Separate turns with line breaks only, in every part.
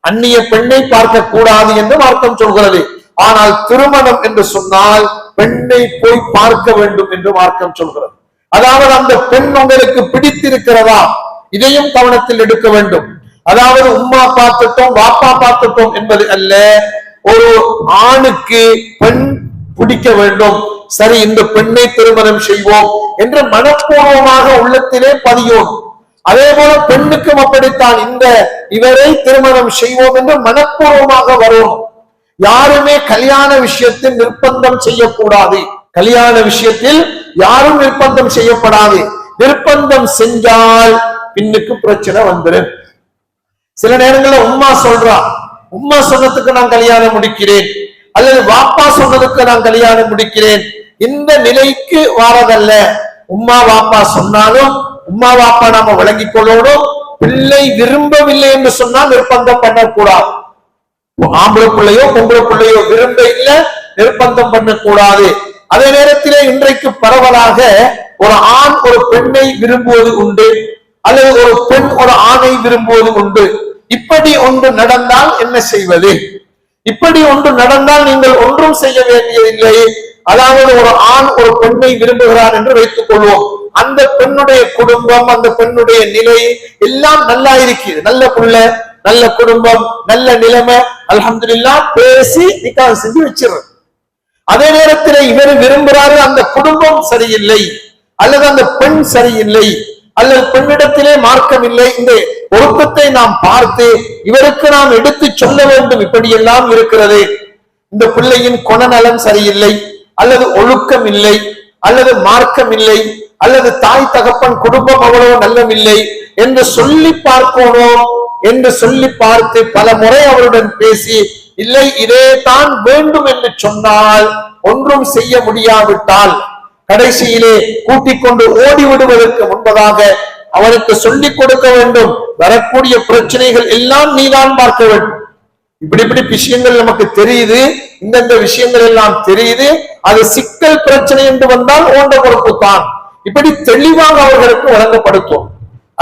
அந்நிய பெண்ணை பார்க்க கூடாது என்று மார்க்கம் சொல்கிறது. ஆனால் திருமணம் என்று சொன்னால் பெண்ணை போய் பார்க்க வேண்டும் என்று மார்க்கம் சொல்கிறது. அதாவது அந்த பெண் உங்களுக்கு பிடித்திருக்கிறதா, இதையும் கவனத்தில் எடுக்க வேண்டும். அதாவது உம்மா பார்த்துட்டோம் வாப்பா பார்த்துட்டோம் என்பது அல்ல. ஒரு ஆணுக்கு பெண் பிடிக்க வேண்டும், சரி இந்த பெண்ணை திருமணம் செய்வோம் என்று மனப்பூர்வமாக உள்ளத்திலே பதியும். அதே போல பெண்ணுக்கும் அப்படித்தான், இவரை திருமணம் செய்வோம் என்று மனப்பூர்வமாக வரும். யாருமே கல்யாண விஷயத்தில் நிர்பந்தம் செய்யக்கூடாது. கல்யாண விஷயத்தில் யாரும் நிர்பந்தம் செய்யப்படாது. நிர்பந்தம் செஞ்சால் பின்னுக்கு பிரச்சனை வந்துடும். சில நேரங்களில் உம்மா சொல்றா, உம்மா சொன்னதுக்கு நான் கல்யாணம் முடிக்கிறேன், அல்லது வாப்பா சொன்னதுக்கு நான் கல்யாணம் முடிக்கிறேன். இந்த நிலைக்கு வாரதல்ல. உம்மா வாப்பா சொன்னாலும் உம்மா வாப்பா நாம விளங்கிக் கொள்ளணும். பிள்ளை விரும்பவில்லை என்று சொன்னால் நிர்பந்தம் பண்ணக்கூடாது. ஆம்பளை பிள்ளையோ பொம்பளை பிள்ளையோ விரும்ப இல்ல, நிர்பந்தம் பண்ணக்கூடாது. அதே நேரத்திலே இன்றைக்கு பரவலாக ஒரு ஆண் ஒரு பெண்ணை விரும்புவது உண்டு, அல்லது ஒரு பெண் ஒரு ஆணை விரும்புவது உண்டு. இப்படி ஒன்று நடந்தால் என்ன செய்வது? இப்படி ஒன்று நடந்தால் நீங்கள் ஒன்றும் செய்ய வேண்டியதில்லை. அதாவது ஒரு ஆண் ஒரு பெண்ணை விரும்புகிறார் என்று வைத்துக் கொள்வோம். அந்த பெண்ணுடைய குடும்பம், அந்த பெண்ணுடைய நிலை எல்லாம் நல்லா இருக்குது, நல்ல புள்ள, நல்ல குடும்பம், நல்ல நிலைமை, அல்ஹம்துலில்லாஹ், பேசி நிக்காஹ் செஞ்சு வச்சிடறது. அதே நேரத்தில் இவர் விரும்புகிறாரு, அந்த குடும்பம் சரியில்லை, அல்லது அந்த பெண் சரியில்லை, அல்லது பெண்ணிடத்திலே மார்க்கம் இல்லை. இந்த ஒழுக்கத்தை நாம் பார்த்து இவருக்கு நாம் எடுத்து சொல்ல வேண்டும். இப்படியெல்லாம் இருக்கிறது, இந்த பிள்ளையின் குணநலம் சரியில்லை, அல்லது ஒழுக்கம் இல்லை, அல்லது மார்க்கம் இல்லை, அல்லது தாய் தகப்பன் குடும்பம் அவ்வளவு நல்லமில்லை என்று சொல்லி பார்க்கணும். என்று சொல்லி பார்த்து பல முறை அவருடன் பேசி இல்லை இதே தான் வேண்டும் என்று சொன்னால், ஒன்றும் செய்ய முடியாவிட்டால் கடைசியிலே கூட்டிக் கொண்டு ஓடி விடுவதற்கு முன்பதாக அவனுக்கு சொல்லிக் கொடுக்க வேண்டும். வரக்கூடிய பிரச்சனைகள் எல்லாம் நீதான் பார்க்க வேண்டும். இப்படி விஷயங்கள் நமக்கு தெரியுது, இந்த விஷயங்கள் எல்லாம் தெரியுது, அது சிக்கல் பிரச்சனை என்று வந்தால் ஓண்ட பொறுப்பு தான். இப்படி தெளிவாக அவர்களுக்கு வழங்கப்படுத்தும்.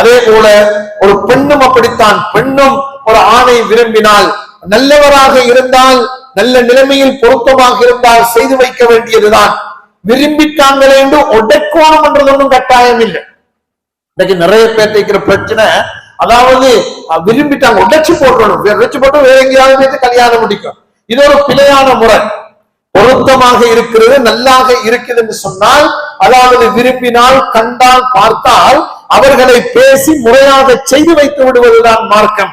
அதே போல ஒரு பெண்ணும் அப்படித்தான். பெண்ணும் ஒரு ஆணை விரும்பினால், நல்லவராக இருந்தால், நல்ல நிலைமையில் பொருத்தமாக இருந்தால் செய்து வைக்க வேண்டியதுதான். விரும்பிட்டாங்களே என்று உடைக்கோணம் என்றது ஒன்றும் கட்டாயம் இல்லை. இன்னைக்கு நிறைய பேர் இருக்கிற பிரச்சனை, அதாவது விரும்பிட்டாங்க உடைச்சு போட்டணும், உடைச்சு போட்டு வேற எங்கேயாவது கல்யாணம் முடிக்கும். இது ஒரு பிழையான முறை. பொருத்தமாக இருக்கிறது, நல்லாக இருக்குது என்று சொன்னால், அதாவது விரும்பினால், கண்டால், பார்த்தால் அவர்களை பேசி முறையாக செய்து வைத்து விடுவதுதான் மார்க்கம்.